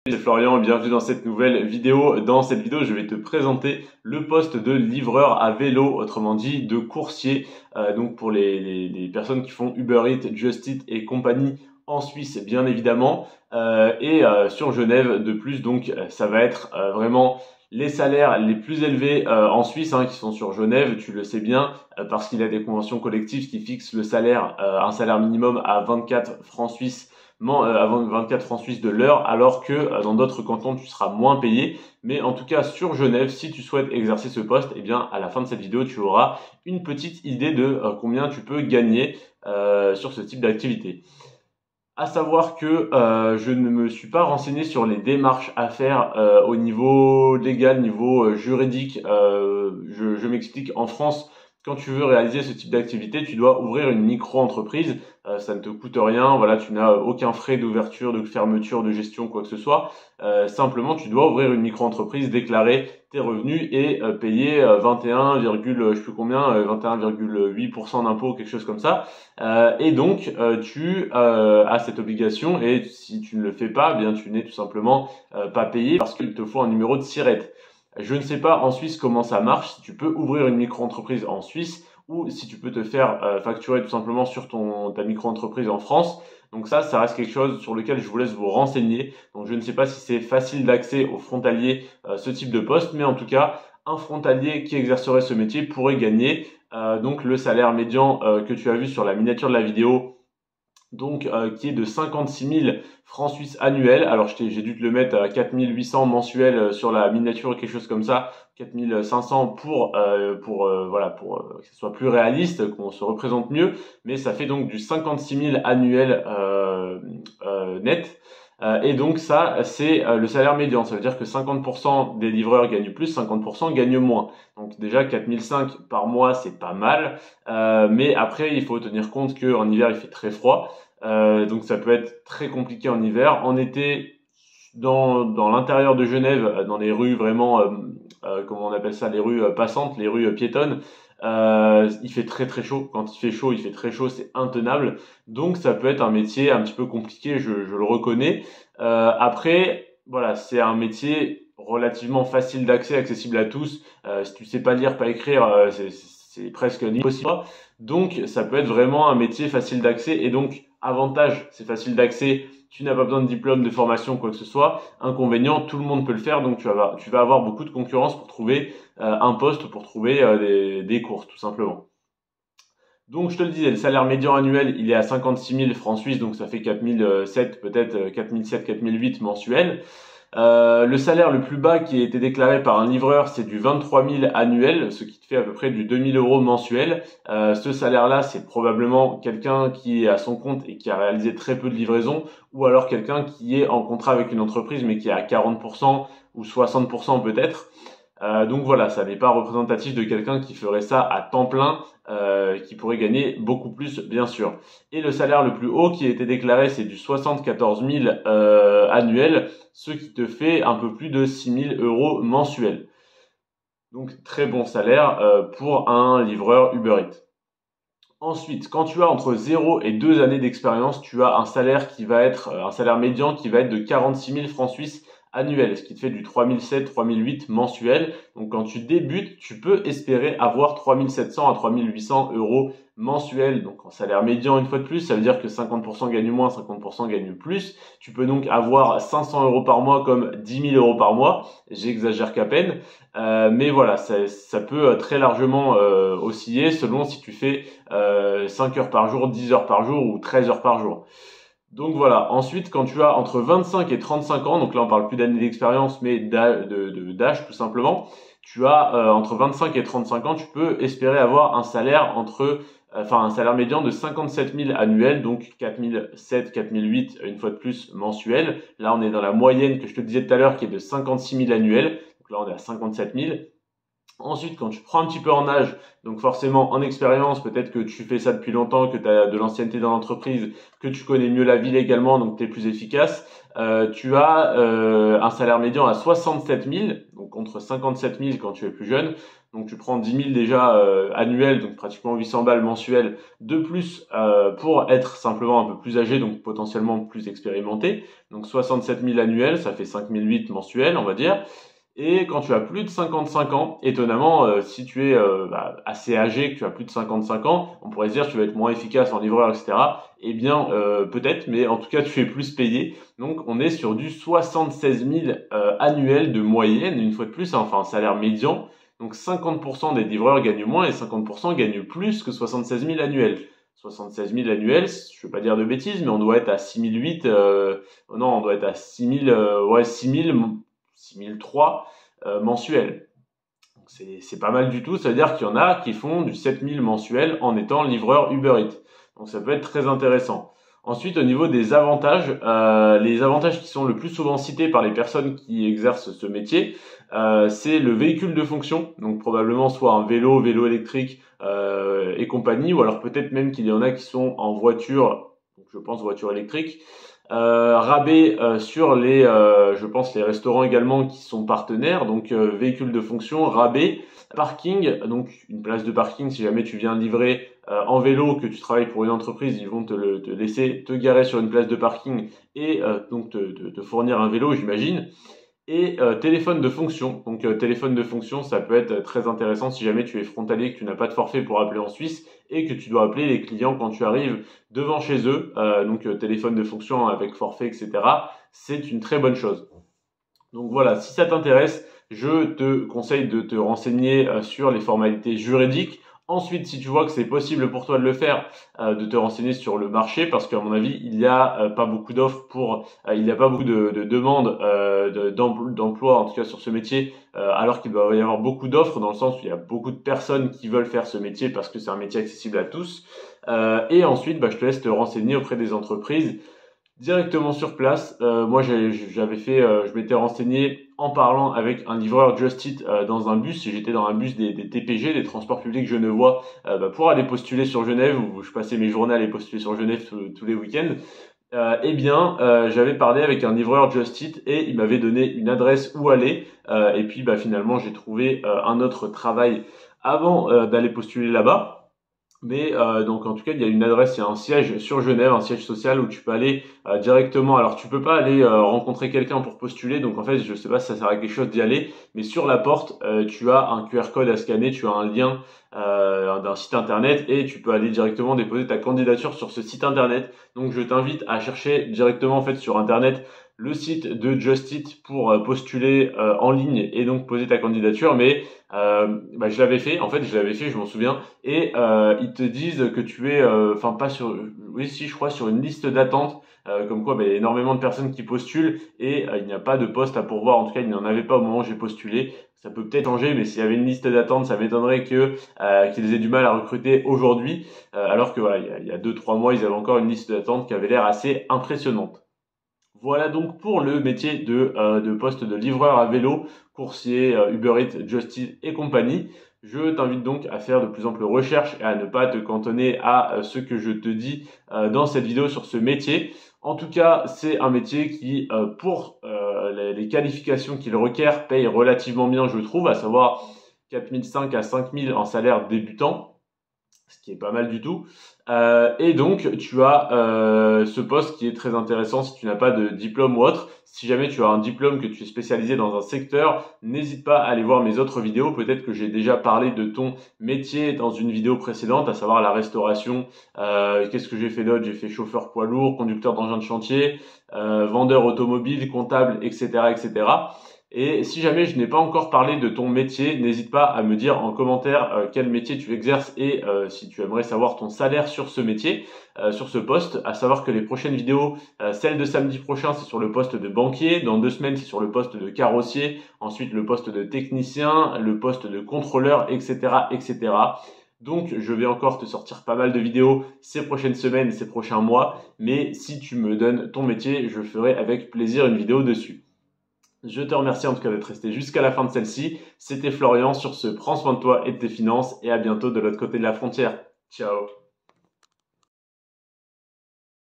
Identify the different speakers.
Speaker 1: C'est Florian, bienvenue dans cette nouvelle vidéo. Dans cette vidéo, je vais te présenter le poste de livreur à vélo, autrement dit de coursier. Donc pour les personnes qui font Uber Eats, Just Eat et compagnie en Suisse, bien évidemment, et sur Genève de plus. Donc ça va être vraiment les salaires les plus élevés en Suisse, qui sont sur Genève, tu le sais bien, parce qu'il y a des conventions collectives qui fixent le salaire, un salaire minimum à 24 francs suisses avant 24 francs suisses de l'heure, alors que dans d'autres cantons tu seras moins payé. Mais en tout cas sur Genève, si tu souhaites exercer ce poste, eh bien à la fin de cette vidéo tu auras une petite idée de combien tu peux gagner sur ce type d'activité. À savoir que je ne me suis pas renseigné sur les démarches à faire au niveau légal, niveau juridique. Je m'explique. En France, quand tu veux réaliser ce type d'activité, tu dois ouvrir une micro-entreprise. Ça ne te coûte rien. Voilà, tu n'as aucun frais d'ouverture, de fermeture, de gestion, quoi que ce soit. Simplement, tu dois ouvrir une micro-entreprise, déclarer tes revenus et payer 21, je sais plus combien, 21,8% d'impôts, quelque chose comme ça. Et donc, tu as cette obligation, et si tu ne le fais pas, eh bien tu n'es tout simplement pas payé parce qu'il te faut un numéro de SIRET. Je ne sais pas en Suisse comment ça marche, si tu peux ouvrir une micro-entreprise en Suisse ou si tu peux te faire facturer tout simplement sur ta micro-entreprise en France. Donc ça reste quelque chose sur lequel je vous laisse vous renseigner. Donc je ne sais pas si c'est facile d'accès aux frontaliers ce type de poste, mais en tout cas, un frontalier qui exercerait ce métier pourrait gagner donc le salaire médian que tu as vu sur la miniature de la vidéo, donc qui est de 56 000 francs suisses annuels. Alors j'ai dû te le mettre à 4 800 mensuels sur la miniature, quelque chose comme ça, 4 500 pour que ce soit plus réaliste, qu'on se représente mieux, mais ça fait donc du 56 000 annuels net. Et donc ça, c'est le salaire médian. Ça veut dire que 50% des livreurs gagnent plus, 50% gagnent moins. Donc déjà 4 500 par mois, c'est pas mal. Mais après, il faut tenir compte qu'en hiver, il fait très froid. Donc ça peut être très compliqué en hiver. En été, dans l'intérieur de Genève, dans les rues vraiment, comment on appelle ça, les rues passantes, les rues piétonnes, il fait très très chaud. Quand il fait chaud, il fait très chaud, c'est intenable. Donc ça peut être un métier un petit peu compliqué, je le reconnais. Après, voilà, c'est un métier relativement facile d'accès, accessible à tous. Si tu sais pas lire, pas écrire, c'est presque impossible. Donc ça peut être vraiment un métier facile d'accès, et donc avantage, c'est facile d'accès, tu n'as pas besoin de diplôme, de formation, quoi que ce soit. Inconvénient, tout le monde peut le faire, donc tu vas avoir beaucoup de concurrence pour trouver un poste, pour trouver des courses, tout simplement. Donc je te le disais, le salaire médian annuel, il est à 56 000 francs suisses, donc ça fait 4 700, peut-être 4 700, 4 800 mensuels. Le salaire le plus bas qui a été déclaré par un livreur, c'est du 23 000 annuel, ce qui te fait à peu près du 2 000 € mensuel. Ce salaire-là, c'est probablement quelqu'un qui est à son compte et qui a réalisé très peu de livraisons, ou alors quelqu'un qui est en contrat avec une entreprise mais qui est à 40% ou 60% peut-être. Donc voilà, ça n'est pas représentatif de quelqu'un qui ferait ça à temps plein, qui pourrait gagner beaucoup plus, bien sûr. Et le salaire le plus haut qui a été déclaré, c'est du 74 000 annuel, ce qui te fait un peu plus de 6 000 € mensuels. Donc très bon salaire pour un livreur Uber Eats. Ensuite, quand tu as entre 0 et 2 années d'expérience, tu as un salaire qui va être un salaire médian qui va être de 46 000 francs suisses annuel, ce qui te fait du 3 700, 3 800 mensuel. Donc quand tu débutes, tu peux espérer avoir 3 700 à 3 800 € mensuels. Donc en salaire médian, une fois de plus, ça veut dire que 50% gagnent moins, 50% gagnent plus. Tu peux donc avoir 500 € par mois comme 10 000 € par mois. J'exagère qu'à peine. Mais voilà, ça peut très largement osciller selon si tu fais 5 heures par jour, 10 heures par jour ou 13 heures par jour. Donc voilà, ensuite quand tu as entre 25 et 35 ans, donc là on parle plus d'années d'expérience mais d'âge tout simplement, tu as entre 25 et 35 ans, tu peux espérer avoir un salaire un salaire médian de 57 000 annuels, donc 4 700, 4 800 une fois de plus mensuels. Là on est dans la moyenne que je te disais tout à l'heure qui est de 56 000 annuels, donc là on est à 57 000. Ensuite, quand tu prends un petit peu en âge, donc forcément en expérience, peut-être que tu fais ça depuis longtemps, que tu as de l'ancienneté dans l'entreprise, que tu connais mieux la ville également, donc tu es plus efficace, tu as un salaire médian à 67 000, donc contre 57 000 quand tu es plus jeune. Donc tu prends 10 000 déjà annuels, donc pratiquement 800 balles mensuelles de plus pour être simplement un peu plus âgé, donc potentiellement plus expérimenté. Donc 67 000 annuels, ça fait 5 008 mensuels, on va dire. Et quand tu as plus de 55 ans, étonnamment, si tu es assez âgé, que tu as plus de 55 ans, on pourrait se dire que tu vas être moins efficace en livreur, etc. Eh bien, peut-être, mais en tout cas, tu es plus payé. Donc, on est sur du 76 000 annuel de moyenne, une fois de plus, hein, enfin un salaire médian. Donc, 50% des livreurs gagnent moins et 50% gagnent plus que 76 000 annuels. 76 000 annuels, je ne veux pas dire de bêtises, mais on doit être à 6 008, non, on doit être à 6 000, 6003 mensuels. C'est pas mal du tout, ça veut dire qu'il y en a qui font du 7000 mensuel en étant livreur Uber Eats. Donc ça peut être très intéressant. Ensuite, au niveau des avantages, les avantages qui sont le plus souvent cités par les personnes qui exercent ce métier, c'est le véhicule de fonction, donc probablement soit un vélo, vélo électrique et compagnie, ou alors peut-être même qu'il y en a qui sont en voiture, donc je pense voiture électrique. Rabais sur les, je pense les restaurants également qui sont partenaires, donc véhicules de fonction, rabais, parking, donc une place de parking si jamais tu viens livrer en vélo, que tu travailles pour une entreprise, ils vont te laisser te garer sur une place de parking et donc te fournir un vélo, j'imagine. Et téléphone de fonction. Donc téléphone de fonction, ça peut être très intéressant si jamais tu es frontalier, que tu n'as pas de forfait pour appeler en Suisse et que tu dois appeler les clients quand tu arrives devant chez eux. Donc téléphone de fonction avec forfait, etc. C'est une très bonne chose. Donc voilà, si ça t'intéresse, je te conseille de te renseigner sur les formalités juridiques. Ensuite, si tu vois que c'est possible pour toi de le faire, de te renseigner sur le marché, parce qu'à mon avis, il n'y a pas beaucoup d'offres il n'y a pas beaucoup de demandes d'emploi, en tout cas sur ce métier, alors qu'il doit y avoir beaucoup d'offres, dans le sens où il y a beaucoup de personnes qui veulent faire ce métier parce que c'est un métier accessible à tous. Et ensuite, je te laisse te renseigner auprès des entreprises directement sur place. Moi, je m'étais renseigné en parlant avec un livreur Just Eat dans un bus. J'étais dans un bus des TPG, des transports publics genevois, pour aller postuler sur Genève, où je passais mes journées à aller postuler sur Genève tous les week-ends. J'avais parlé avec un livreur Just Eat et il m'avait donné une adresse où aller. Et puis, finalement, j'ai trouvé un autre travail avant d'aller postuler là-bas. Mais donc en tout cas, il y a une adresse, il y a un siège sur Genève, un siège social où tu peux aller directement. Alors tu peux pas aller rencontrer quelqu'un pour postuler, donc en fait je sais pas si ça sert à quelque chose d'y aller, mais sur la porte tu as un QR code à scanner, tu as un lien d'un site internet et tu peux aller directement déposer ta candidature sur ce site internet. Donc je t'invite à chercher directement en fait sur internet le site de Just Eat pour postuler en ligne et donc poser ta candidature. Mais je l'avais fait, en fait je l'avais fait, je m'en souviens. Et ils te disent que tu es, pas sur, oui si je crois sur une liste d'attente, comme quoi il y a énormément de personnes qui postulent et il n'y a pas de poste à pourvoir. En tout cas, il n'y en avait pas au moment où j'ai postulé. Ça peut peut-être changer, mais s'il y avait une liste d'attente, ça m'étonnerait qu'ils aient du mal à recruter aujourd'hui, alors que voilà, il y a 2-3 mois, ils avaient encore une liste d'attente qui avait l'air assez impressionnante. Voilà donc pour le métier de poste de livreur à vélo, coursier, Uber Eats, Just Eat et compagnie. Je t'invite donc à faire de plus amples recherches et à ne pas te cantonner à ce que je te dis dans cette vidéo sur ce métier. En tout cas, c'est un métier qui, pour les qualifications qu'il requiert, paye relativement bien, je trouve, à savoir 4 500 à 5 000 en salaire débutant, ce qui est pas mal du tout. Et donc, tu as ce poste qui est très intéressant si tu n'as pas de diplôme ou autre. Si jamais tu as un diplôme, que tu es spécialisé dans un secteur, n'hésite pas à aller voir mes autres vidéos. Peut-être que j'ai déjà parlé de ton métier dans une vidéo précédente, à savoir la restauration. Qu'est-ce que j'ai fait d'autre? J'ai fait chauffeur poids lourd, conducteur d'engin de chantier, vendeur automobile, comptable, etc., etc. Et si jamais je n'ai pas encore parlé de ton métier, n'hésite pas à me dire en commentaire quel métier tu exerces et si tu aimerais savoir ton salaire sur ce métier, sur ce poste. À savoir que les prochaines vidéos, celle de samedi prochain, c'est sur le poste de banquier. Dans 2 semaines, c'est sur le poste de carrossier. Ensuite, le poste de technicien, le poste de contrôleur, etc., etc. Donc, je vais encore te sortir pas mal de vidéos ces prochaines semaines, ces prochains mois. Mais si tu me donnes ton métier, je ferai avec plaisir une vidéo dessus. Je te remercie en tout cas d'être resté jusqu'à la fin de celle-ci. C'était Florian sur ce Prends soin de toi et de tes finances et à bientôt de l'autre côté de la frontière. Ciao.